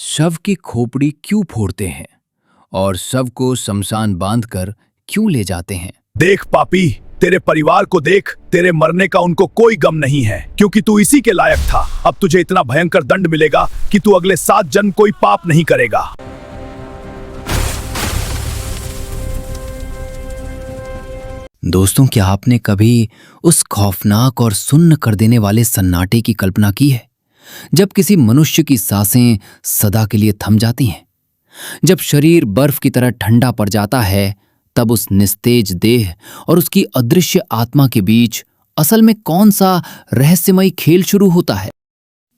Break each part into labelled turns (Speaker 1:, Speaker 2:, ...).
Speaker 1: शव की खोपड़ी क्यों फोड़ते हैं और शव को शमशान बांधकर क्यों ले जाते हैं?
Speaker 2: देख पापी, तेरे परिवार को देख। तेरे मरने का उनको कोई गम नहीं है, क्योंकि तू इसी के लायक था। अब तुझे इतना भयंकर दंड मिलेगा कि तू अगले 7 जन्म कोई पाप नहीं करेगा।
Speaker 1: दोस्तों, क्या आपने कभी उस खौफनाक और सुन्न कर देने वाले सन्नाटे की कल्पना की है जब किसी मनुष्य की सांसें सदा के लिए थम जाती हैं? जब शरीर बर्फ की तरह ठंडा पड़ जाता है, तब उस निस्तेज देह और उसकी अदृश्य आत्मा के बीच असल में कौन सा रहस्यमयी खेल शुरू होता है?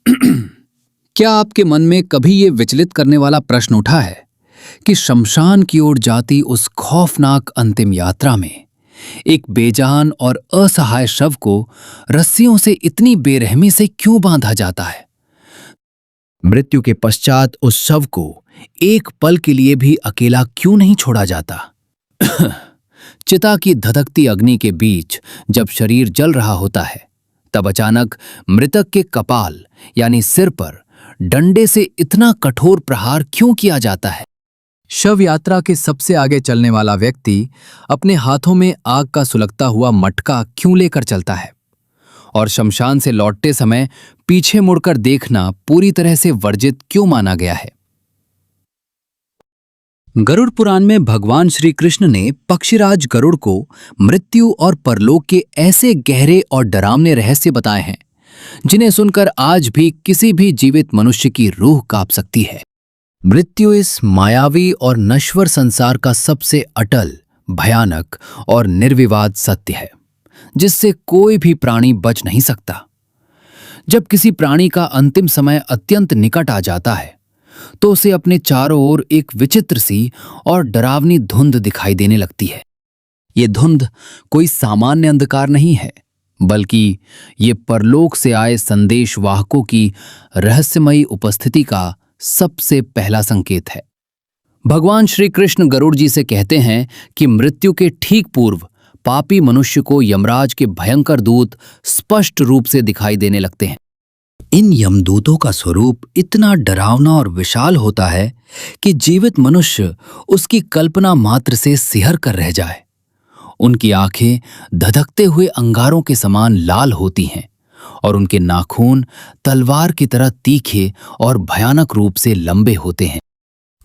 Speaker 1: क्या आपके मन में कभी ये विचलित करने वाला प्रश्न उठा है कि शमशान की ओर जाती उस खौफनाक अंतिम यात्रा में एक बेजान और असहाय शव को रस्सियों से इतनी बेरहमी से क्यों बांधा जाता है? मृत्यु के पश्चात उस शव को एक पल के लिए भी अकेला क्यों नहीं छोड़ा जाता? चिता की धधकती अग्नि के बीच जब शरीर जल रहा होता है, तब अचानक मृतक के कपाल यानी सिर पर डंडे से इतना कठोर प्रहार क्यों किया जाता है? शव यात्रा के सबसे आगे चलने वाला व्यक्ति अपने हाथों में आग का सुलगता हुआ मटका क्यों लेकर चलता है? और शमशान से लौटते समय पीछे मुड़कर देखना पूरी तरह से वर्जित क्यों माना गया है? गरुड़ पुराण में भगवान श्री कृष्ण ने पक्षीराज गरुड़ को मृत्यु और परलोक के ऐसे गहरे और डरावने रहस्य बताए हैं जिन्हें सुनकर आज भी किसी भी जीवित मनुष्य की रूह कांप सकती है। मृत्यु इस मायावी और नश्वर संसार का सबसे अटल, भयानक और निर्विवाद सत्य है जिससे कोई भी प्राणी बच नहीं सकता। जब किसी प्राणी का अंतिम समय अत्यंत निकट आ जाता है तो उसे अपने चारों ओर एक विचित्र सी और डरावनी धुंध दिखाई देने लगती है। ये धुंध कोई सामान्य अंधकार नहीं है, बल्कि ये परलोक से आए संदेशवाहकों की रहस्यमयी उपस्थिति का सबसे पहला संकेत है। भगवान श्री कृष्ण गरुड़ जी से कहते हैं कि मृत्यु के ठीक पूर्व पापी मनुष्य को यमराज के भयंकर दूत स्पष्ट रूप से दिखाई देने लगते हैं। इन यमदूतों का स्वरूप इतना डरावना और विशाल होता है कि जीवित मनुष्य उसकी कल्पना मात्र से सिहर कर रह जाए। उनकी आंखें धधकते हुए अंगारों के समान लाल होती हैं और उनके नाखून तलवार की तरह तीखे और भयानक रूप से लंबे होते हैं।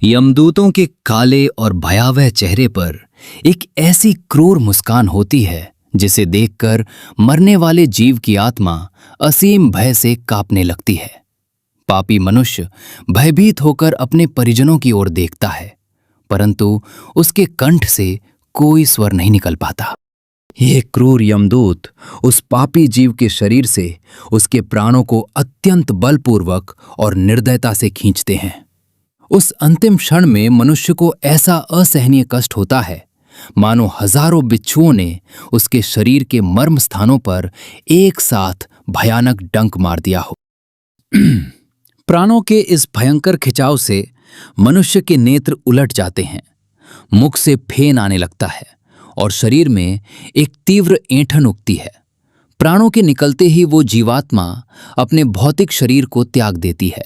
Speaker 1: यमदूतों के काले और भयावह चेहरे पर एक ऐसी क्रूर मुस्कान होती है जिसे देखकर मरने वाले जीव की आत्मा असीम भय से कांपने लगती है। पापी मनुष्य भयभीत होकर अपने परिजनों की ओर देखता है, परंतु उसके कंठ से कोई स्वर नहीं निकल पाता। ये क्रूर यमदूत उस पापी जीव के शरीर से उसके प्राणों को अत्यंत बलपूर्वक और निर्दयता से खींचते हैं। उस अंतिम क्षण में मनुष्य को ऐसा असहनीय कष्ट होता है मानो हजारों बिच्छुओं ने उसके शरीर के मर्म स्थानों पर एक साथ भयानक डंक मार दिया हो। प्राणों के इस भयंकर खिंचाव से मनुष्य के नेत्र उलट जाते हैं, मुख से फेन आने लगता है और शरीर में एक तीव्र ऐंठन उठती है। प्राणों के निकलते ही वो जीवात्मा अपने भौतिक शरीर को त्याग देती है।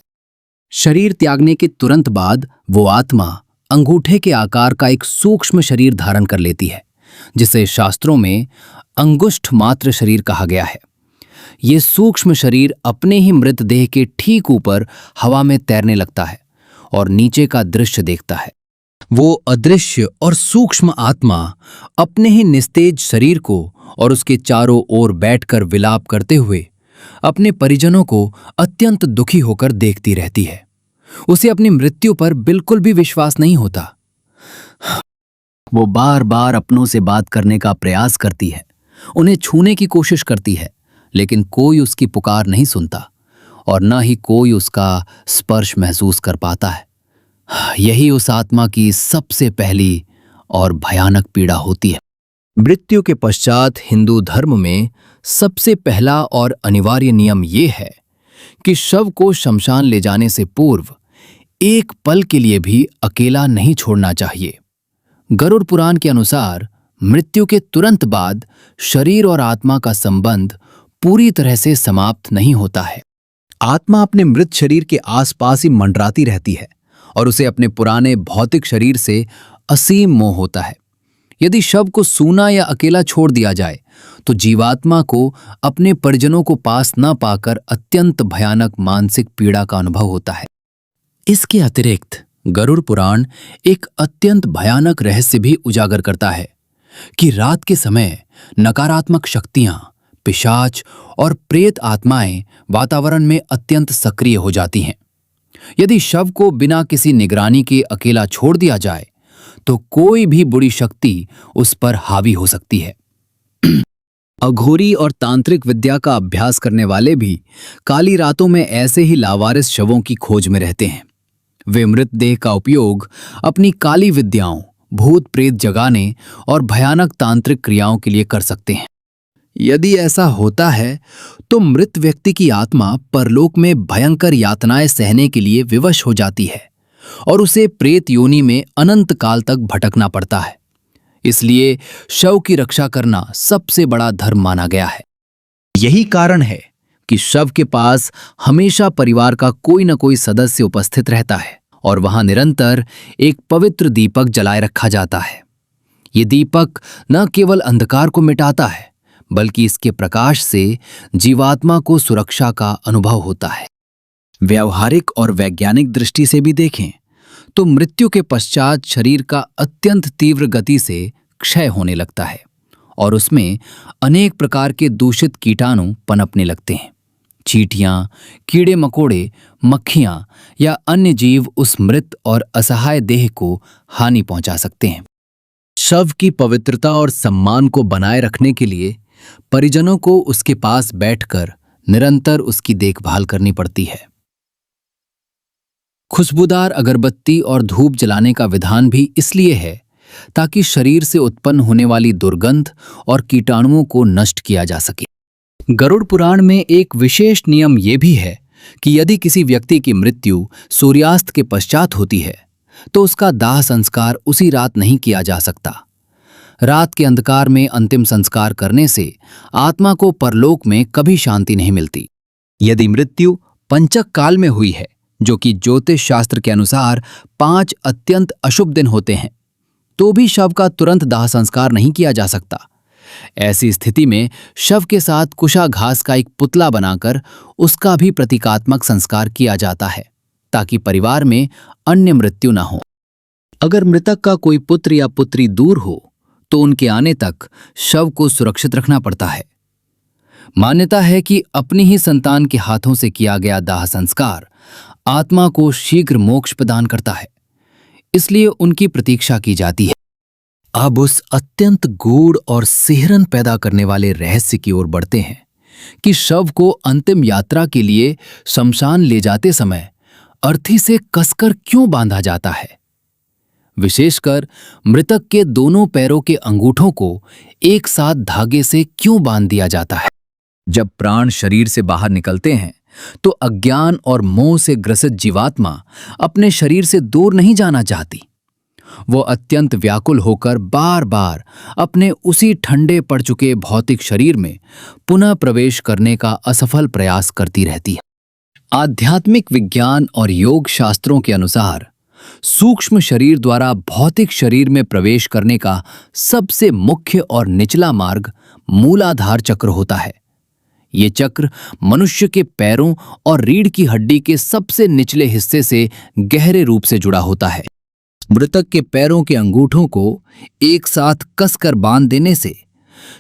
Speaker 1: शरीर त्यागने के तुरंत बाद वो आत्मा अंगूठे के आकार का एक सूक्ष्म शरीर धारण कर लेती है, जिसे शास्त्रों में अंगुष्ठ मात्र शरीर कहा गया है। ये सूक्ष्म शरीर अपने ही मृतदेह के ठीक ऊपर हवा में तैरने लगता है और नीचे का दृश्य देखता है। वो अदृश्य और सूक्ष्म आत्मा अपने ही निस्तेज शरीर को और उसके चारों ओर बैठकर विलाप करते हुए अपने परिजनों को अत्यंत दुखी होकर देखती रहती है। उसे अपनी मृत्यु पर बिल्कुल भी विश्वास नहीं होता। वो बार बार अपनों से बात करने का प्रयास करती है, उन्हें छूने की कोशिश करती है, लेकिन कोई उसकी पुकार नहीं सुनता और न ही कोई उसका स्पर्श महसूस कर पाता है। यही उस आत्मा की सबसे पहली और भयानक पीड़ा होती है। मृत्यु के पश्चात हिंदू धर्म में सबसे पहला और अनिवार्य नियम ये है कि शव को शमशान ले जाने से पूर्व एक पल के लिए भी अकेला नहीं छोड़ना चाहिए। गरुड़ पुराण के अनुसार मृत्यु के तुरंत बाद शरीर और आत्मा का संबंध पूरी तरह से समाप्त नहीं होता है। आत्मा अपने मृत शरीर के आसपास ही मंडराती रहती है और उसे अपने पुराने भौतिक शरीर से असीम मोह होता है। यदि शव को सूना या अकेला छोड़ दिया जाए तो जीवात्मा को अपने परिजनों को पास न पाकर अत्यंत भयानक मानसिक पीड़ा का अनुभव होता है। इसके अतिरिक्त गरुड़ पुराण एक अत्यंत भयानक रहस्य भी उजागर करता है कि रात के समय नकारात्मक शक्तियां, पिशाच और प्रेत आत्माएं वातावरण में अत्यंत सक्रिय हो जाती हैं। यदि शव को बिना किसी निगरानी के अकेला छोड़ दिया जाए तो कोई भी बुरी शक्ति उस पर हावी हो सकती है। अघोरी और तांत्रिक विद्या का अभ्यास करने वाले भी काली रातों में ऐसे ही लावारिस शवों की खोज में रहते हैं। वे मृतदेह का उपयोग अपनी काली विद्याओं, भूत प्रेत जगाने और भयानक तांत्रिक क्रियाओं के लिए कर सकते हैं। यदि ऐसा होता है तो मृत व्यक्ति की आत्मा परलोक में भयंकर यातनाएं सहने के लिए विवश हो जाती है और उसे प्रेत योनि में अनंत काल तक भटकना पड़ता है। इसलिए शव की रक्षा करना सबसे बड़ा धर्म माना गया है। यही कारण है कि शव के पास हमेशा परिवार का कोई न कोई सदस्य उपस्थित रहता है और वहां निरंतर एक पवित्र दीपक जलाए रखा जाता है। ये दीपक न केवल अंधकार को मिटाता है बल्कि इसके प्रकाश से जीवात्मा को सुरक्षा का अनुभव होता है। व्यावहारिक और वैज्ञानिक दृष्टि से भी देखें तो मृत्यु के पश्चात शरीर का अत्यंत तीव्र गति से क्षय होने लगता है और उसमें अनेक प्रकार के दूषित कीटाणु पनपने लगते हैं। चींटियां, कीड़े मकोड़े, मक्खियां या अन्य जीव उस मृत और असहाय देह को हानि पहुंचा सकते हैं। शव की पवित्रता और सम्मान को बनाए रखने के लिए परिजनों को उसके पास बैठकर निरंतर उसकी देखभाल करनी पड़ती है। खुशबूदार अगरबत्ती और धूप जलाने का विधान भी इसलिए है ताकि शरीर से उत्पन्न होने वाली दुर्गंध और कीटाणुओं को नष्ट किया जा सके। गरुड़ पुराण में एक विशेष नियम यह भी है कि यदि किसी व्यक्ति की मृत्यु सूर्यास्त के पश्चात होती है तो उसका दाह संस्कार उसी रात नहीं किया जा सकता। रात के अंधकार में अंतिम संस्कार करने से आत्मा को परलोक में कभी शांति नहीं मिलती। यदि मृत्यु पंचक काल में हुई है, जो कि ज्योतिष शास्त्र के अनुसार 5 अत्यंत अशुभ दिन होते हैं, तो भी शव का तुरंत दाह संस्कार नहीं किया जा सकता। ऐसी स्थिति में शव के साथ कुशा घास का एक पुतला बनाकर उसका भी प्रतीकात्मक संस्कार किया जाता है ताकि परिवार में अन्य मृत्यु न हो। अगर मृतक का कोई पुत्र या पुत्री दूर हो तो उनके आने तक शव को सुरक्षित रखना पड़ता है। मान्यता है कि अपनी ही संतान के हाथों से किया गया दाह संस्कार आत्मा को शीघ्र मोक्ष प्रदान करता है, इसलिए उनकी प्रतीक्षा की जाती है। अब उस अत्यंत गूढ़ और सिहरन पैदा करने वाले रहस्य की ओर बढ़ते हैं कि शव को अंतिम यात्रा के लिए शमशान ले जाते समय अर्थी से कसकर क्यों बांधा जाता है। विशेषकर मृतक के दोनों पैरों के अंगूठों को एक साथ धागे से क्यों बांध दिया जाता है। जब प्राण शरीर से बाहर निकलते हैं तो अज्ञान और मोह से ग्रसित जीवात्मा अपने शरीर से दूर नहीं जाना चाहती। वो अत्यंत व्याकुल होकर बार बार अपने उसी ठंडे पड़ चुके भौतिक शरीर में पुनः प्रवेश करने का असफल प्रयास करती रहती है। आध्यात्मिक विज्ञान और योग शास्त्रों के अनुसार सूक्ष्म शरीर द्वारा भौतिक शरीर में प्रवेश करने का सबसे मुख्य और निचला मार्ग मूलाधार चक्र होता है। ये चक्र मनुष्य के पैरों और रीढ़ की हड्डी के सबसे निचले हिस्से से गहरे रूप से जुड़ा होता है। मृतक के पैरों के अंगूठों को एक साथ कसकर बांध देने से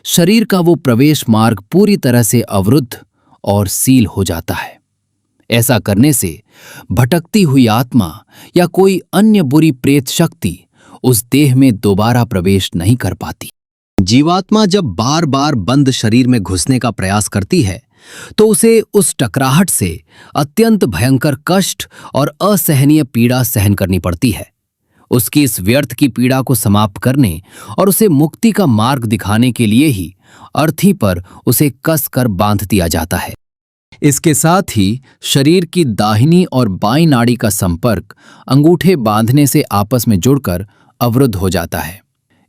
Speaker 1: शरीर का वो प्रवेश मार्ग पूरी तरह से अवरुद्ध और सील हो जाता है। ऐसा करने से भटकती हुई आत्मा या कोई अन्य बुरी प्रेत शक्ति उस देह में दोबारा प्रवेश नहीं कर पाती। जीवात्मा जब बार बार बंद शरीर में घुसने का प्रयास करती है तो उसे उस टकराहट से अत्यंत भयंकर कष्ट और असहनीय पीड़ा सहन करनी पड़ती है। उसकी इस व्यर्थ की पीड़ा को समाप्त करने और उसे मुक्ति का मार्ग दिखाने के लिए ही अर्थी पर उसे कस कर बांध दिया जाता है। इसके साथ ही शरीर की दाहिनी और बाईं नाड़ी का संपर्क अंगूठे बांधने से आपस में जुड़कर अवरुद्ध हो जाता है।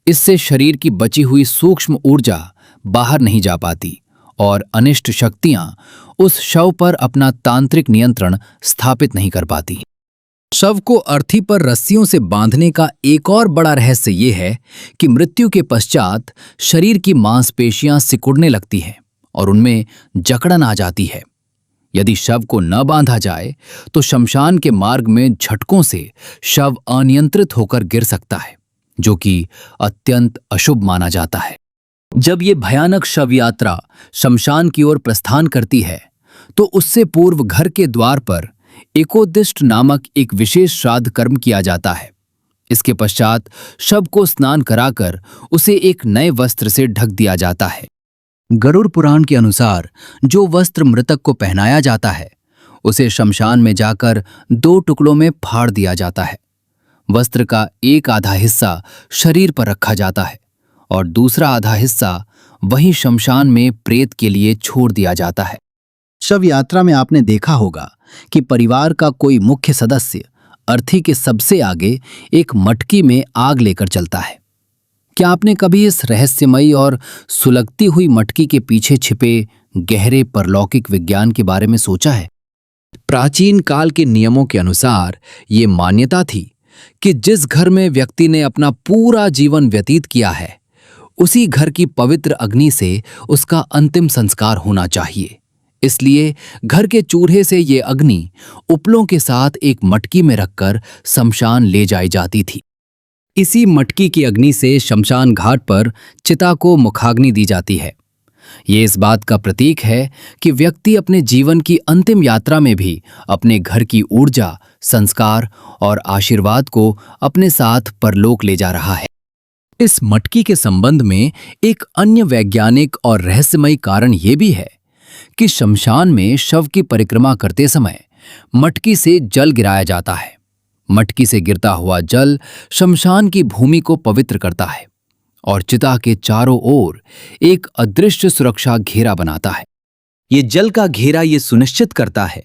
Speaker 1: इससे शरीर की बची हुई सूक्ष्म ऊर्जा बाहर नहीं जा पाती और अनिष्ट शक्तियां उस शव पर अपना तांत्रिक नियंत्रण स्थापित नहीं कर पाती। शव को अर्थी पर रस्सियों से बांधने का एक और बड़ा रहस्य ये है कि मृत्यु के पश्चात शरीर की मांसपेशियां सिकुड़ने लगती हैं और उनमें जकड़न आ जाती है। यदि शव को न बांधा जाए तो शमशान के मार्ग में झटकों से शव अनियंत्रित होकर गिर सकता है, जो कि अत्यंत अशुभ माना जाता है। जब ये भयानक शव यात्रा शमशान की ओर प्रस्थान करती है तो उससे पूर्व घर के द्वार पर एकोद्दिष्ट नामक एक विशेष श्राद्ध कर्म किया जाता है। इसके पश्चात शव को स्नान कराकर उसे एक नए वस्त्र से ढक दिया जाता है। गरुड़ पुराण के अनुसार जो वस्त्र मृतक को पहनाया जाता है उसे शमशान में जाकर 2 टुकड़ों में फाड़ दिया जाता है। वस्त्र का एक आधा हिस्सा शरीर पर रखा जाता है और दूसरा आधा हिस्सा वहीं शमशान में प्रेत के लिए छोड़ दिया जाता है। शव यात्रा में आपने देखा होगा कि परिवार का कोई मुख्य सदस्य अर्थी के सबसे आगे एक मटकी में आग लेकर चलता है। क्या आपने कभी इस रहस्यमयी और सुलगती हुई मटकी के पीछे छिपे गहरे परलौकिक विज्ञान के बारे में सोचा है? प्राचीन काल के नियमों के अनुसार ये मान्यता थी कि जिस घर में व्यक्ति ने अपना पूरा जीवन व्यतीत किया है उसी घर की पवित्र अग्नि से उसका अंतिम संस्कार होना चाहिए। इसलिए घर के चूल्हे से ये अग्नि उपलों के साथ एक मटकी में रखकर शमशान ले जाई जाती थी। इसी मटकी की अग्नि से शमशान घाट पर चिता को मुखाग्नि दी जाती है। ये इस बात का प्रतीक है कि व्यक्ति अपने जीवन की अंतिम यात्रा में भी अपने घर की ऊर्जा, संस्कार और आशीर्वाद को अपने साथ परलोक ले जा रहा है। इस मटकी के संबंध में एक अन्य वैज्ञानिक और रहस्यमयी कारण ये भी है कि शमशान में शव की परिक्रमा करते समय मटकी से जल गिराया जाता है। मटकी से गिरता हुआ जल शमशान की भूमि को पवित्र करता है और चिता के चारों ओर एक अदृश्य सुरक्षा घेरा बनाता है। ये जल का घेरा ये सुनिश्चित करता है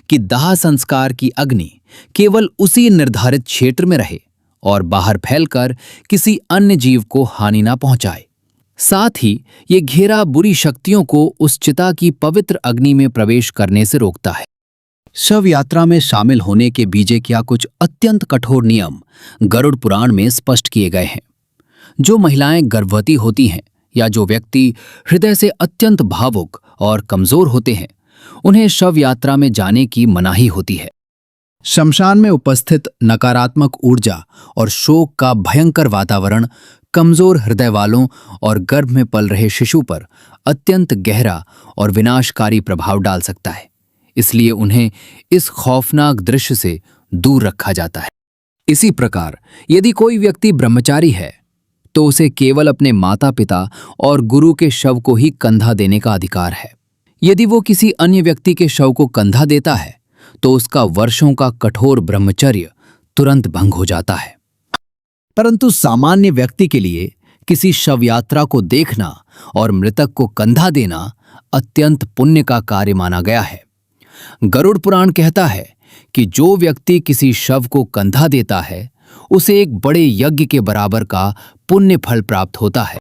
Speaker 1: कि दाह संस्कार की अग्नि केवल उसी निर्धारित क्षेत्र में रहे और बाहर फैलकर किसी अन्य जीव को हानि ना पहुंचाए। साथ ही ये घेरा बुरी शक्तियों को उस चिता की पवित्र अग्नि में प्रवेश करने से रोकता है। शव यात्रा में शामिल होने के बीजे क्या कुछ अत्यंत कठोर नियम गरुड़ पुराण में स्पष्ट किए गए हैं। जो महिलाएं गर्भवती होती हैं या जो व्यक्ति हृदय से अत्यंत भावुक और कमजोर होते हैं उन्हें शव यात्रा में जाने की मनाही होती है। शमशान में उपस्थित नकारात्मक ऊर्जा और शोक का भयंकर वातावरण कमजोर हृदय वालों और गर्भ में पल रहे शिशु पर अत्यंत गहरा और विनाशकारी प्रभाव डाल सकता है। इसलिए उन्हें इस खौफनाक दृश्य से दूर रखा जाता है। इसी प्रकार यदि कोई व्यक्ति ब्रह्मचारी है तो उसे केवल अपने माता पिता और गुरु के शव को ही कंधा देने का अधिकार है। यदि वो किसी अन्य व्यक्ति के शव को कंधा देता है तो उसका वर्षों का कठोर ब्रह्मचर्य तुरंत भंग हो जाता है। परंतु सामान्य व्यक्ति के लिए किसी शव यात्रा को देखना और मृतक को कंधा देना अत्यंत पुण्य का कार्य माना गया है। गरुड़ पुराण कहता है कि जो व्यक्ति किसी शव को कंधा देता है उसे एक बड़े यज्ञ के बराबर का पुण्य फल प्राप्त होता है।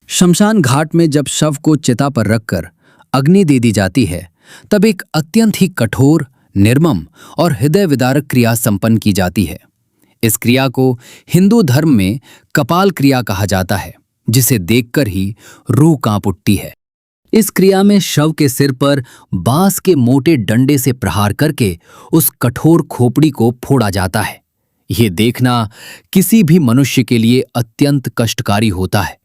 Speaker 1: शमशान घाट में जब शव को चिता पर रखकर अग्नि दे दी जाती है तब एक अत्यंत ही कठोर, निर्मम और हृदय विदारक क्रिया संपन्न की जाती है। इस क्रिया को हिंदू धर्म में कपाल क्रिया कहा जाता है, जिसे देखकर ही रूह कांप उठती है। इस क्रिया में शव के सिर पर बांस के मोटे डंडे से प्रहार करके उस कठोर खोपड़ी को फोड़ा जाता है। ये देखना किसी भी मनुष्य के लिए अत्यंत कष्टकारी होता है,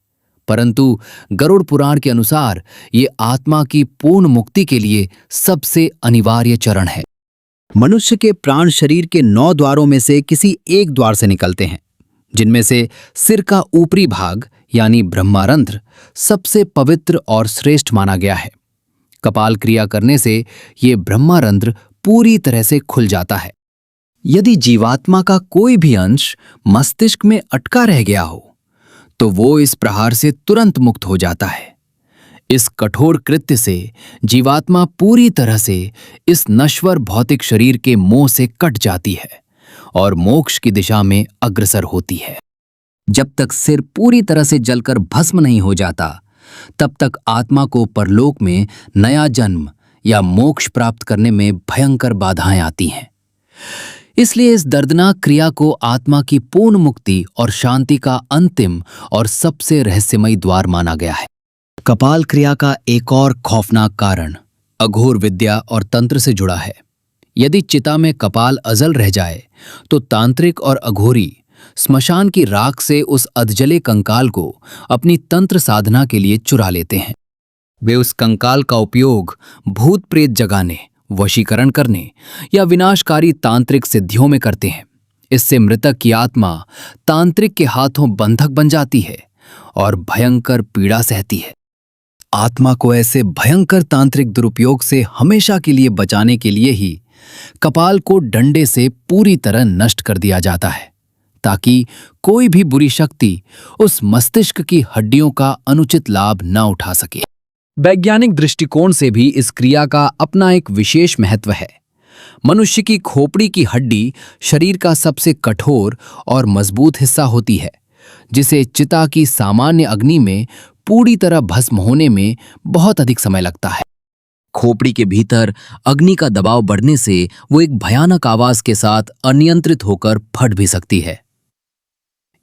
Speaker 1: परंतु गरुड़ पुराण के अनुसार ये आत्मा की पूर्ण मुक्ति के लिए सबसे अनिवार्य चरण है। मनुष्य के प्राण शरीर के 9 द्वारों में से किसी एक द्वार से निकलते हैं, जिनमें से सिर का ऊपरी भाग यानी ब्रह्मारंध्र सबसे पवित्र और श्रेष्ठ माना गया है। कपाल क्रिया करने से ये ब्रह्मारंध्र पूरी तरह से खुल जाता है। यदि जीवात्मा का कोई भी अंश मस्तिष्क में अटका रह गया हो तो वो इस प्रहार से तुरंत मुक्त हो जाता है। इस कठोर कृत्य से जीवात्मा पूरी तरह से इस नश्वर भौतिक शरीर के मोह से कट जाती है और मोक्ष की दिशा में अग्रसर होती है। जब तक सिर पूरी तरह से जलकर भस्म नहीं हो जाता तब तक आत्मा को परलोक में नया जन्म या मोक्ष प्राप्त करने में भयंकर बाधाएं आती हैं। इसलिए इस दर्दनाक क्रिया को आत्मा की पूर्ण मुक्ति और शांति का अंतिम और सबसे रहस्यमयी द्वार माना गया है। कपाल क्रिया का एक और खौफनाक कारण अघोर विद्या और तंत्र से जुड़ा है। यदि चिता में कपाल अजल रह जाए तो तांत्रिक और अघोरी स्मशान की राख से उस अधजले कंकाल को अपनी तंत्र साधना के लिए चुरा लेते हैं। वे उस कंकाल का उपयोग भूत प्रेत जगाने, वशीकरण करने या विनाशकारी तांत्रिक सिद्धियों में करते हैं। इससे मृतक की आत्मा तांत्रिक के हाथों बंधक बन जाती है और भयंकर पीड़ा सहती है। आत्मा को ऐसे भयंकर तांत्रिक दुरुपयोग से हमेशा के लिए बचाने के लिए ही कपाल को डंडे से पूरी तरह नष्ट कर दिया जाता है, ताकि कोई भी बुरी शक्ति उस मस्तिष्क की हड्डियों का अनुचित लाभ न उठा सके। वैज्ञानिक दृष्टिकोण से भी इस क्रिया का अपना एक विशेष महत्व है। मनुष्य की खोपड़ी की हड्डी शरीर का सबसे कठोर और मजबूत हिस्सा होती है, जिसे चिता की सामान्य अग्नि में पूरी तरह भस्म होने में बहुत अधिक समय लगता है। खोपड़ी के भीतर अग्नि का दबाव बढ़ने से वो एक भयानक आवाज के साथ अनियंत्रित होकर फट भी सकती है।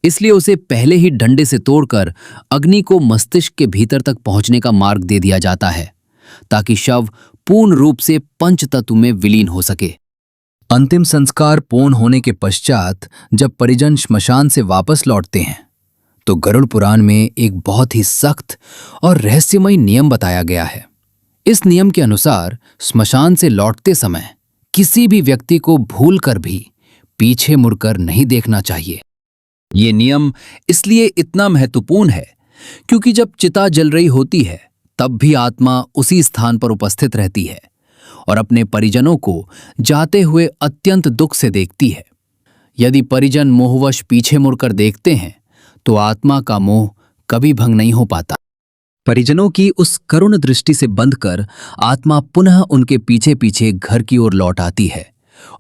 Speaker 1: इसलिए उसे पहले ही डंडे से तोड़कर अग्नि को मस्तिष्क के भीतर तक पहुंचने का मार्ग दे दिया जाता है, ताकि शव पूर्ण रूप से पंच तत्व में विलीन हो सके। अंतिम संस्कार पूर्ण होने के पश्चात जब परिजन श्मशान से वापस लौटते हैं तो गरुड़ पुराण में एक बहुत ही सख्त और रहस्यमयी नियम बताया गया है। इस नियम के अनुसार श्मशान से लौटते समय किसी भी व्यक्ति को भूलकर भी पीछे मुड़कर नहीं देखना चाहिए। ये नियम इसलिए इतना महत्वपूर्ण है क्योंकि जब चिता जल रही होती है तब भी आत्मा उसी स्थान पर उपस्थित रहती है और अपने परिजनों को जाते हुए अत्यंत दुख से देखती है। यदि परिजन मोहवश पीछे मुड़कर देखते हैं तो आत्मा का मोह कभी भंग नहीं हो पाता। परिजनों की उस करुण दृष्टि से बंधकर आत्मा पुनः उनके पीछे पीछे घर की ओर लौट आती है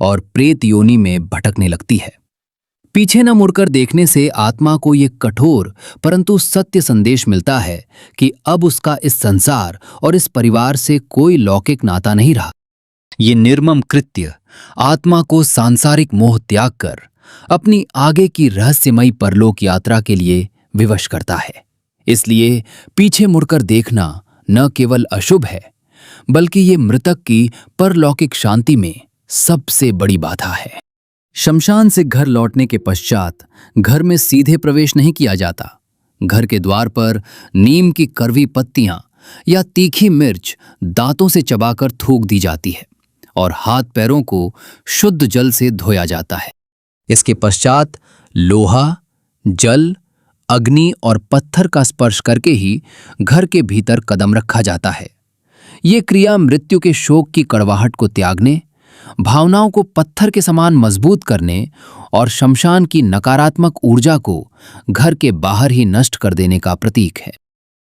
Speaker 1: और प्रेत योनि में भटकने लगती है। पीछे न मुड़कर देखने से आत्मा को ये कठोर परंतु सत्य संदेश मिलता है कि अब उसका इस संसार और इस परिवार से कोई लौकिक नाता नहीं रहा। ये निर्मम कृत्य आत्मा को सांसारिक मोह त्याग कर अपनी आगे की रहस्यमयी परलोक यात्रा के लिए विवश करता है। इसलिए पीछे मुड़कर देखना न केवल अशुभ है, बल्कि ये मृतक की परलौकिक शांति में सबसे बड़ी बाधा है। शमशान से घर लौटने के पश्चात घर में सीधे प्रवेश नहीं किया जाता। घर के द्वार पर नीम की कड़वी पत्तियां या तीखी मिर्च दांतों से चबाकर थूक दी जाती है और हाथ पैरों को शुद्ध जल से धोया जाता है। इसके पश्चात लोहा, जल, अग्नि और पत्थर का स्पर्श करके ही घर के भीतर कदम रखा जाता है। ये क्रिया मृत्यु के शोक की कड़वाहट को त्यागने, भावनाओं को पत्थर के समान मजबूत करने और शमशान की नकारात्मक ऊर्जा को घर के बाहर ही नष्ट कर देने का प्रतीक है।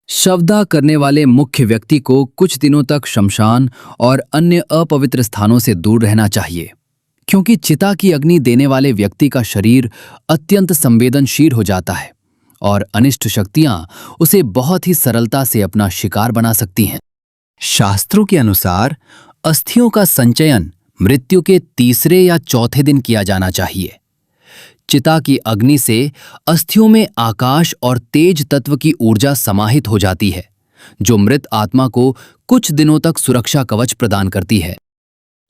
Speaker 1: शवदाह करने वाले मुख्य व्यक्ति को कुछ दिनों तक शमशान और अन्य अपवित्र स्थानों से दूर रहना चाहिए, क्योंकि चिता की अग्नि देने वाले व्यक्ति का शरीर अत्यंत संवेदनशील हो जाता है और अनिष्ट शक्तियां उसे बहुत ही सरलता से अपना शिकार बना सकती हैं। शास्त्रों के अनुसार अस्थियों का संचयन मृत्यु के तीसरे या चौथे दिन किया जाना चाहिए। चिता की अग्नि से अस्थियों में आकाश और तेज तत्व की ऊर्जा समाहित हो जाती है, जो मृत आत्मा को कुछ दिनों तक सुरक्षा कवच प्रदान करती है।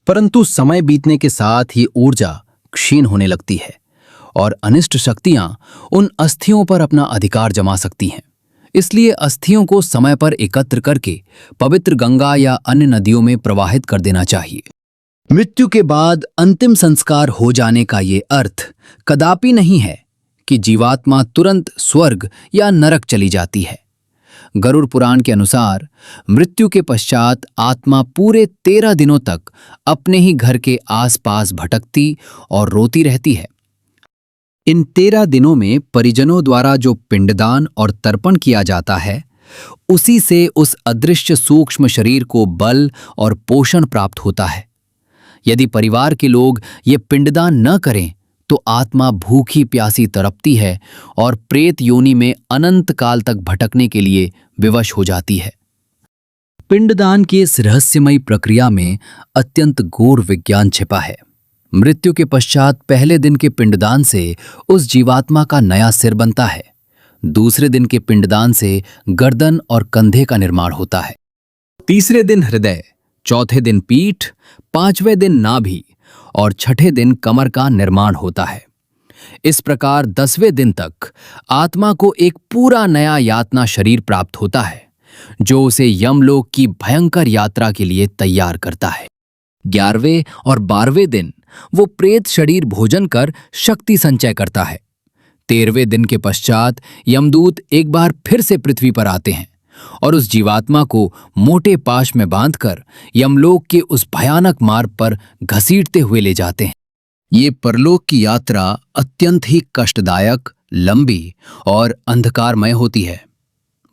Speaker 1: परंतु समय बीतने के साथ ही ऊर्जा क्षीण होने लगती है और अनिष्ट शक्तियां उन अस्थियों पर अपना अधिकार जमा सकती हैं। इसलिए अस्थियों को समय पर एकत्र करके पवित्र गंगा या अन्य नदियों में प्रवाहित कर देना चाहिए। मृत्यु के बाद अंतिम संस्कार हो जाने का ये अर्थ कदापि नहीं है कि जीवात्मा तुरंत स्वर्ग या नरक चली जाती है। गरुड़ पुराण के अनुसार मृत्यु के पश्चात आत्मा पूरे 13 दिनों तक अपने ही घर के आसपास भटकती और रोती रहती है। इन 13 दिनों में परिजनों द्वारा जो पिंडदान और तर्पण किया जाता है, उसी से उस अदृश्य सूक्ष्म शरीर को बल और पोषण प्राप्त होता है। यदि परिवार के लोग ये पिंडदान न करें तो आत्मा भूखी प्यासी तड़पती है और प्रेत योनि में अनंत काल तक भटकने के लिए विवश हो जाती है। पिंडदान की इस रहस्यमयी प्रक्रिया में अत्यंत गूढ़ विज्ञान छिपा है। मृत्यु के पश्चात पहले दिन के पिंडदान से उस जीवात्मा का नया सिर बनता है। दूसरे दिन के पिंडदान से गर्दन और कंधे का निर्माण होता है। तीसरे दिन हृदय, चौथे दिन पीठ, पांचवें दिन नाभि और छठे दिन कमर का निर्माण होता है। इस प्रकार 10वें दिन तक आत्मा को एक पूरा नया यातना शरीर प्राप्त होता है, जो उसे यमलोक की भयंकर यात्रा के लिए तैयार करता है। 11वें और 12वें दिन वो प्रेत शरीर भोजन कर शक्ति संचय करता है। 13वें दिन के पश्चात यमदूत एक बार फिर से पृथ्वी पर आते हैं और उस जीवात्मा को मोटे पाश में बांधकर यमलोक के उस भयानक मार्ग पर घसीटते हुए ले जाते हैं। ये परलोक की यात्रा अत्यंत ही कष्टदायक, लंबी और अंधकारमय होती है।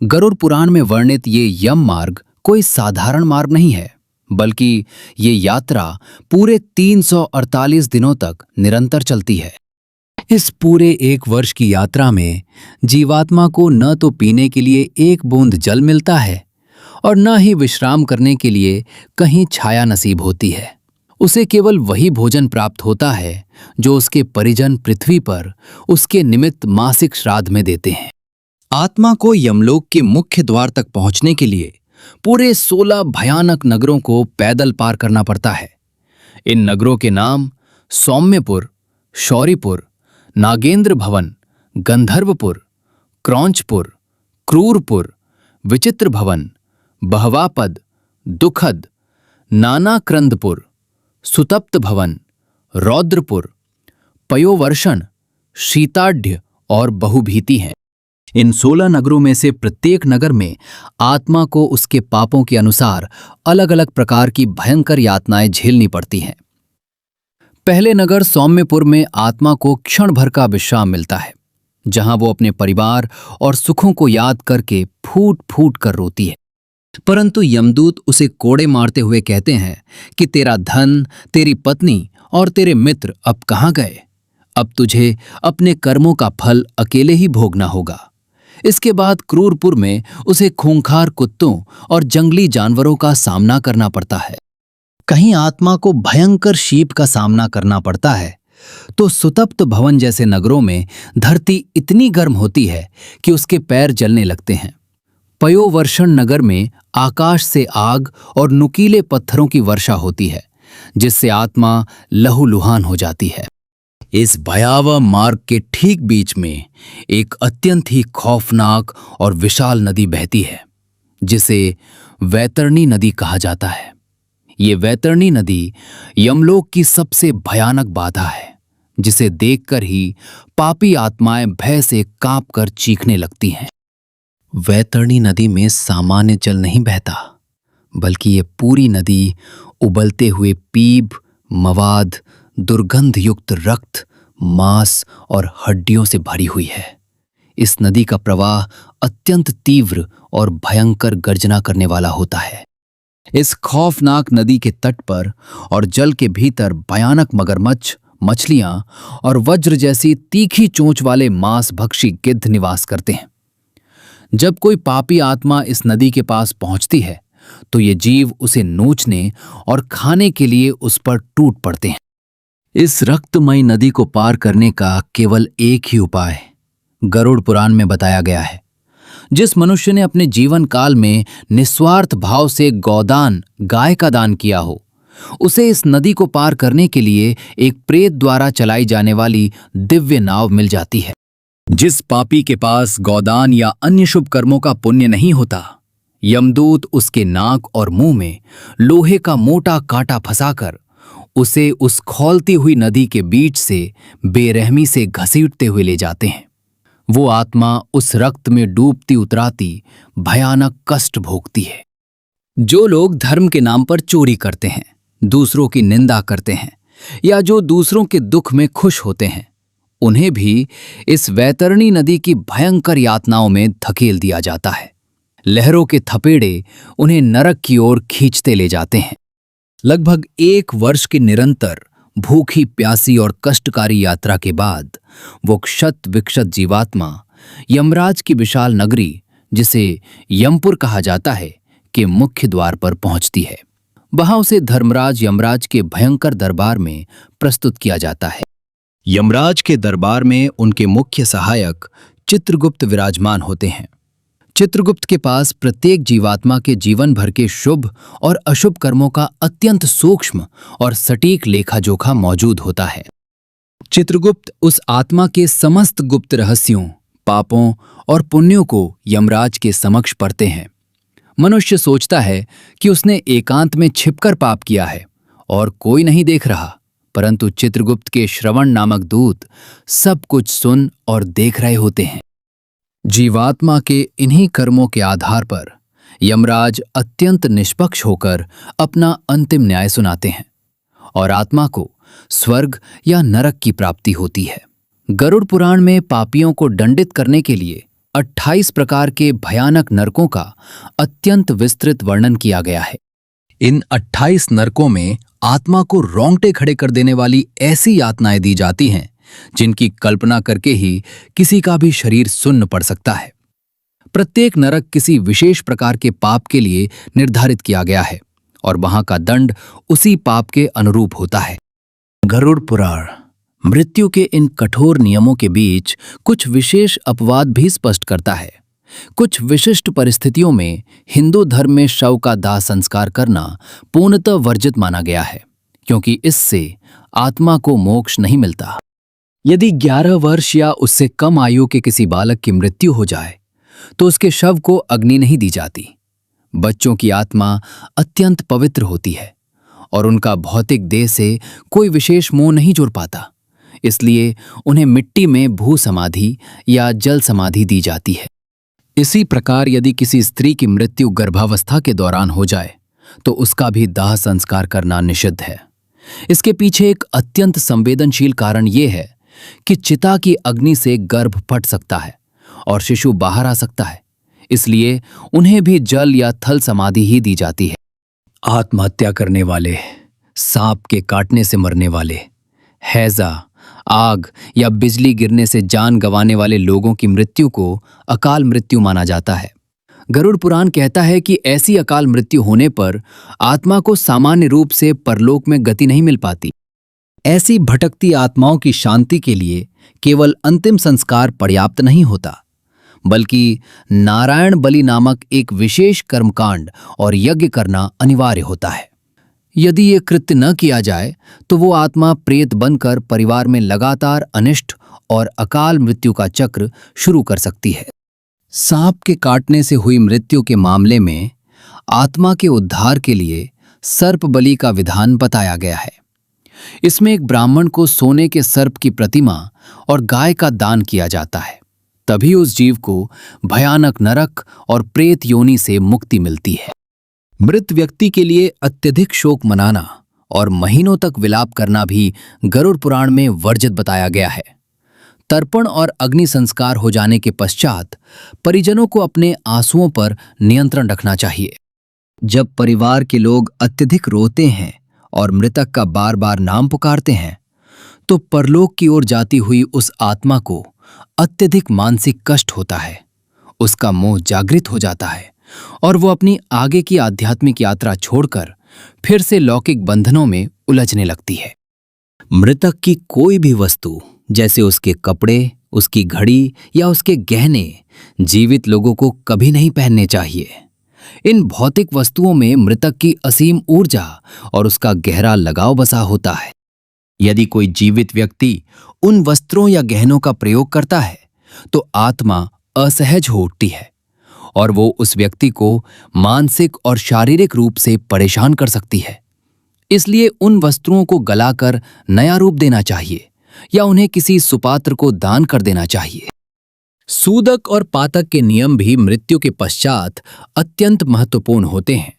Speaker 1: गरुड़ पुराण में वर्णित ये यम मार्ग कोई साधारण मार्ग नहीं है, बल्कि ये यात्रा पूरे 348 दिनों तक निरंतर चलती है। इस पूरे 1 वर्ष की यात्रा में जीवात्मा को न तो पीने के लिए एक बूंद जल मिलता है और न ही विश्राम करने के लिए कहीं छाया नसीब होती है। उसे केवल वही भोजन प्राप्त होता है जो उसके परिजन पृथ्वी पर उसके निमित्त मासिक श्राद्ध में देते हैं। आत्मा को यमलोक के मुख्य द्वार तक पहुंचने के लिए पूरे 16 भयानक नगरों को पैदल पार करना पड़ता है। इन नगरों के नाम सौम्यपुर, शौरिपुर, नागेंद्र भवन, गंधर्वपुर, क्रौंचपुर, क्रूरपुर, विचित्र भवन, बहवापद, दुखद, नानाक्रंदपुर, सुतप्त भवन, रौद्रपुर, पयोवर्षण, शीताढ्य और बहुभीति हैं। इन 16 नगरों में से प्रत्येक नगर में आत्मा को उसके पापों के अनुसार अलग अलग प्रकार की भयंकर यातनाएं झेलनी पड़ती हैं। पहले नगर सौम्यपुर में आत्मा को क्षण भर का विश्राम मिलता है, जहां वो अपने परिवार और सुखों को याद करके फूट फूट कर रोती है। परंतु यमदूत उसे कोड़े मारते हुए कहते हैं कि तेरा धन, तेरी पत्नी और तेरे मित्र अब कहाँ गए? अब तुझे अपने कर्मों का फल अकेले ही भोगना होगा। इसके बाद क्रूरपुर में उसे खूंखार कुत्तों और जंगली जानवरों का सामना करना पड़ता है। कहीं आत्मा को भयंकर शीप का सामना करना पड़ता है, तो सुतप्त भवन जैसे नगरों में धरती इतनी गर्म होती है कि उसके पैर जलने लगते हैं। पयोवर्षण नगर में आकाश से आग और नुकीले पत्थरों की वर्षा होती है, जिससे आत्मा लहूलुहान हो जाती है। इस भयावह मार्ग के ठीक बीच में एक अत्यंत ही खौफनाक और विशाल नदी बहती है, जिसे वैतरणी नदी कहा जाता है। ये वैतरणी नदी यमलोक की सबसे भयानक बाधा है, जिसे देखकर ही पापी आत्माएं भय से कांपकर चीखने लगती हैं। वैतरणी नदी में सामान्य जल नहीं बहता, बल्कि ये पूरी नदी उबलते हुए पीप, मवाद, दुर्गंध युक्त रक्त, मांस और हड्डियों से भरी हुई है। इस नदी का प्रवाह अत्यंत तीव्र और भयंकर गर्जना करने वाला होता है। इस खौफनाक नदी के तट पर और जल के भीतर भयानक मगरमच्छ, मछलियां और वज्र जैसी तीखी चोंच वाले मांसभक्षी गिद्ध निवास करते हैं। जब कोई पापी आत्मा इस नदी के पास पहुंचती है, तो ये जीव उसे नोचने और खाने के लिए उस पर टूट पड़ते हैं। इस रक्तमयी नदी को पार करने का केवल एक ही उपाय गरुड़ पुराण में बताया गया है। जिस मनुष्य ने अपने जीवन काल में निस्वार्थ भाव से गौदान, गाय का दान किया हो, उसे इस नदी को पार करने के लिए एक प्रेत द्वारा चलाई जाने वाली दिव्य नाव मिल जाती है। जिस पापी के पास गौदान या अन्य शुभ कर्मों का पुण्य नहीं होता, यमदूत उसके नाक और मुंह में लोहे का मोटा कांटा फंसाकर उसे उस खौलती हुई नदी के बीच से बेरहमी से घसीटते हुए ले जाते हैं। वो आत्मा उस रक्त में डूबती उतराती भयानक कष्ट भोगती है। जो लोग धर्म के नाम पर चोरी करते हैं, दूसरों की निंदा करते हैं या जो दूसरों के दुख में खुश होते हैं, उन्हें भी इस वैतरणी नदी की भयंकर यातनाओं में धकेल दिया जाता है। लहरों के थपेड़े उन्हें नरक की ओर खींचते ले जाते हैं। लगभग 1 वर्ष की निरंतर भूखी प्यासी और कष्टकारी यात्रा के बाद वो क्षत विक्षत जीवात्मा यमराज की विशाल नगरी, जिसे यमपुर कहा जाता है, के मुख्य द्वार पर पहुंचती है। वहां उसे धर्मराज यमराज के भयंकर दरबार में प्रस्तुत किया जाता है। यमराज के दरबार में उनके मुख्य सहायक चित्रगुप्त विराजमान होते हैं। चित्रगुप्त के पास प्रत्येक जीवात्मा के जीवन भर के शुभ और अशुभ कर्मों का अत्यंत सूक्ष्म और सटीक लेखा जोखा मौजूद होता है। चित्रगुप्त उस आत्मा के समस्त गुप्त रहस्यों, पापों और पुण्यों को यमराज के समक्ष पढ़ते हैं। मनुष्य सोचता है कि उसने एकांत में छिपकर पाप किया है और कोई नहीं देख रहा, परंतु चित्रगुप्त के श्रवण नामक दूत सब कुछ सुन और देख रहे होते हैं। जीवात्मा के इन्हीं कर्मों के आधार पर यमराज अत्यंत निष्पक्ष होकर अपना अंतिम न्याय सुनाते हैं और आत्मा को स्वर्ग या नरक की प्राप्ति होती है। गरुड़ पुराण में पापियों को दंडित करने के लिए 28 प्रकार के भयानक नरकों का अत्यंत विस्तृत वर्णन किया गया है। इन 28 नरकों में आत्मा को रोंगटे खड़े कर देने वाली ऐसी यातनाएं दी जाती हैं जिनकी कल्पना करके ही किसी का भी शरीर सुन्न पड़ सकता है। प्रत्येक नरक किसी विशेष प्रकार के पाप के लिए निर्धारित किया गया है और वहां का दंड उसी पाप के अनुरूप होता है। गरुड़ पुराण मृत्यु के इन कठोर नियमों के बीच कुछ विशेष अपवाद भी स्पष्ट करता है। कुछ विशिष्ट परिस्थितियों में हिंदू धर्म में शव का दाह संस्कार करना पूर्णतः वर्जित माना गया है, क्योंकि इससे आत्मा को मोक्ष नहीं मिलता। यदि 11 वर्ष या उससे कम आयु के किसी बालक की मृत्यु हो जाए तो उसके शव को अग्नि नहीं दी जाती। बच्चों की आत्मा अत्यंत पवित्र होती है और उनका भौतिक देह से कोई विशेष मोह नहीं जुड़ पाता, इसलिए उन्हें मिट्टी में भू समाधि या जल समाधि दी जाती है। इसी प्रकार यदि किसी स्त्री की मृत्यु गर्भावस्था के दौरान हो जाए तो उसका भी दाह संस्कार करना निषिद्ध है। इसके पीछे एक अत्यंत संवेदनशील कारण यह है कि चिता की अग्नि से गर्भ फट सकता है और शिशु बाहर आ सकता है, इसलिए उन्हें भी जल या थल समाधि ही दी जाती है। आत्महत्या करने वाले, सांप के काटने से मरने वाले, हैजा, आग या बिजली गिरने से जान गंवाने वाले लोगों की मृत्यु को अकाल मृत्यु माना जाता है। गरुड़ पुराण कहता है कि ऐसी अकाल मृत्यु होने पर आत्मा को सामान्य रूप से परलोक में गति नहीं मिल पाती। ऐसी भटकती आत्माओं की शांति के लिए केवल अंतिम संस्कार पर्याप्त नहीं होता, बल्कि नारायण बलि नामक एक विशेष कर्मकांड और यज्ञ करना अनिवार्य होता है। यदि ये कृत्य न किया जाए तो वो आत्मा प्रेत बनकर परिवार में लगातार अनिष्ट और अकाल मृत्यु का चक्र शुरू कर सकती है। सांप के काटने से हुई मृत्यु के मामले में आत्मा के उद्धार के लिए सर्प बलि का विधान बताया गया है। इसमें एक ब्राह्मण को सोने के सर्प की प्रतिमा और गाय का दान किया जाता है, तभी उस जीव को भयानक नरक और प्रेत योनि से मुक्ति मिलती है। मृत व्यक्ति के लिए अत्यधिक शोक मनाना और महीनों तक विलाप करना भी गरुड़ पुराण में वर्जित बताया गया है। तर्पण और अग्नि संस्कार हो जाने के पश्चात परिजनों को अपने आंसुओं पर नियंत्रण रखना चाहिए। जब परिवार के लोग अत्यधिक रोते हैं और मृतक का बार बार नाम पुकारते हैं तो परलोक की ओर जाती हुई उस आत्मा को अत्यधिक मानसिक कष्ट होता है। उसका मोह जागृत हो जाता है और वो अपनी आगे की आध्यात्मिक यात्रा छोड़कर फिर से लौकिक बंधनों में उलझने लगती है। मृतक की कोई भी वस्तु, जैसे उसके कपड़े, उसकी घड़ी या उसके गहने, जीवित लोगों को कभी नहीं पहनने चाहिए। इन भौतिक वस्तुओं में मृतक की असीम ऊर्जा और उसका गहरा लगाव बसा होता है। यदि कोई जीवित व्यक्ति उन वस्त्रों या गहनों का प्रयोग करता है तो आत्मा असहज हो उठती है और वो उस व्यक्ति को मानसिक और शारीरिक रूप से परेशान कर सकती है। इसलिए उन वस्त्रों को गलाकर नया रूप देना चाहिए या उन्हें किसी सुपात्र को दान कर देना चाहिए। सूदक और पातक के नियम भी मृत्यु के पश्चात अत्यंत महत्वपूर्ण होते हैं।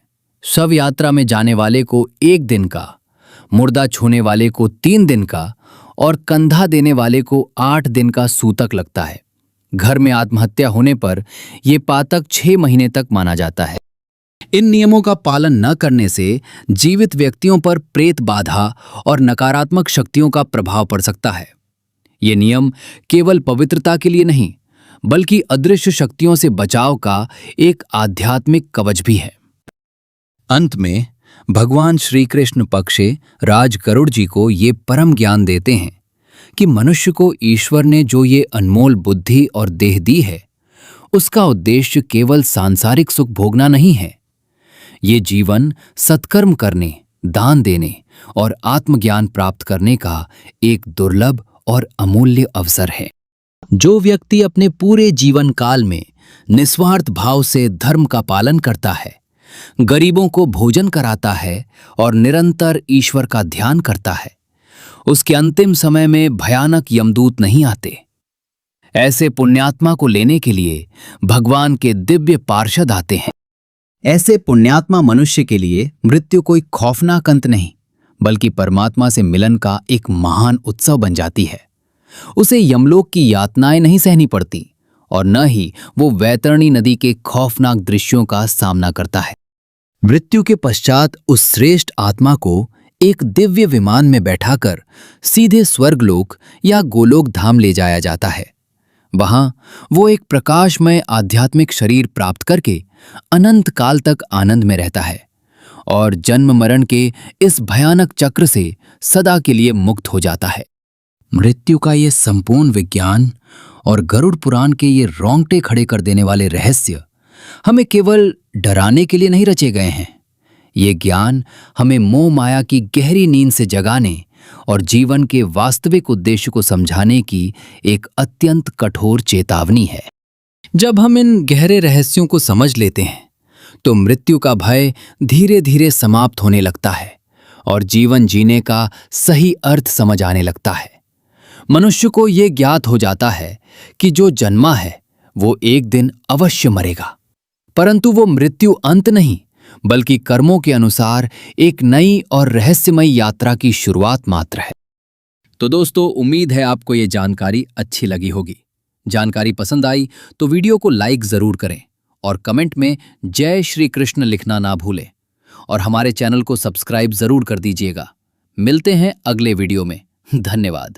Speaker 1: शव यात्रा में जाने वाले को 1 दिन का, मुर्दा छूने वाले को 3 दिन का और कंधा देने वाले को 8 दिन का सूतक लगता है। घर में आत्महत्या होने पर यह पातक 6 महीने तक माना जाता है। इन नियमों का पालन न करने से जीवित व्यक्तियों पर प्रेत बाधा और नकारात्मक शक्तियों का प्रभाव पड़ सकता है। ये नियम केवल पवित्रता के लिए नहीं, बल्कि अदृश्य शक्तियों से बचाव का एक आध्यात्मिक कवच भी है। अंत में भगवान श्री कृष्ण पक्षे राज गरुड़ जी को ये परम ज्ञान देते हैं कि मनुष्य को ईश्वर ने जो ये अनमोल बुद्धि और देह दी है, उसका उद्देश्य केवल सांसारिक सुख भोगना नहीं है। ये जीवन सत्कर्म करने, दान देने और आत्मज्ञान प्राप्त करने का एक दुर्लभ और अमूल्य अवसर है। जो व्यक्ति अपने पूरे जीवन काल में निस्वार्थ भाव से धर्म का पालन करता है, गरीबों को भोजन कराता है और निरंतर ईश्वर का ध्यान करता है, उसके अंतिम समय में भयानक यमदूत नहीं आते। ऐसे पुण्यात्मा को लेने के लिए भगवान के दिव्य पार्षद आते हैं। ऐसे पुण्यात्मा मनुष्य के लिए मृत्यु कोई खौफनाक अंत नहीं, बल्कि परमात्मा से मिलन का एक महान उत्सव बन जाती है। उसे यमलोक की यातनाएं नहीं सहनी पड़ती और न ही वो वैतरणी नदी के खौफनाक दृश्यों का सामना करता है। मृत्यु के पश्चात उस श्रेष्ठ आत्मा को एक दिव्य विमान में बैठाकर सीधे स्वर्गलोक या गोलोक धाम ले जाया जाता है। वहां वो एक प्रकाशमय आध्यात्मिक शरीर प्राप्त करके अनंत काल तक आनंद में रहता है और जन्म मरण के इस भयानक चक्र से सदा के लिए मुक्त हो जाता है। मृत्यु का ये संपूर्ण विज्ञान और गरुड़ पुराण के ये रोंगटे खड़े कर देने वाले रहस्य हमें केवल डराने के लिए नहीं रचे गए हैं। ये ज्ञान हमें मोह माया की गहरी नींद से जगाने और जीवन के वास्तविक उद्देश्य को समझाने की एक अत्यंत कठोर चेतावनी है। जब हम इन गहरे रहस्यों को समझ लेते हैं तो मृत्यु का भय धीरे धीरे समाप्त होने लगता है और जीवन जीने का सही अर्थ समझ आने लगता है। मनुष्य को ये ज्ञात हो जाता है कि जो जन्मा है वो एक दिन अवश्य मरेगा, परंतु वो मृत्यु अंत नहीं, बल्कि कर्मों के अनुसार एक नई और रहस्यमयी यात्रा की शुरुआत मात्र है। तो दोस्तों, उम्मीद है आपको ये जानकारी अच्छी लगी होगी। जानकारी पसंद आई तो वीडियो को लाइक जरूर करें और कमेंट में जय श्री कृष्ण लिखना ना भूलें और हमारे चैनल को सब्सक्राइब जरूर कर दीजिएगा। मिलते हैं अगले वीडियो में। धन्यवाद।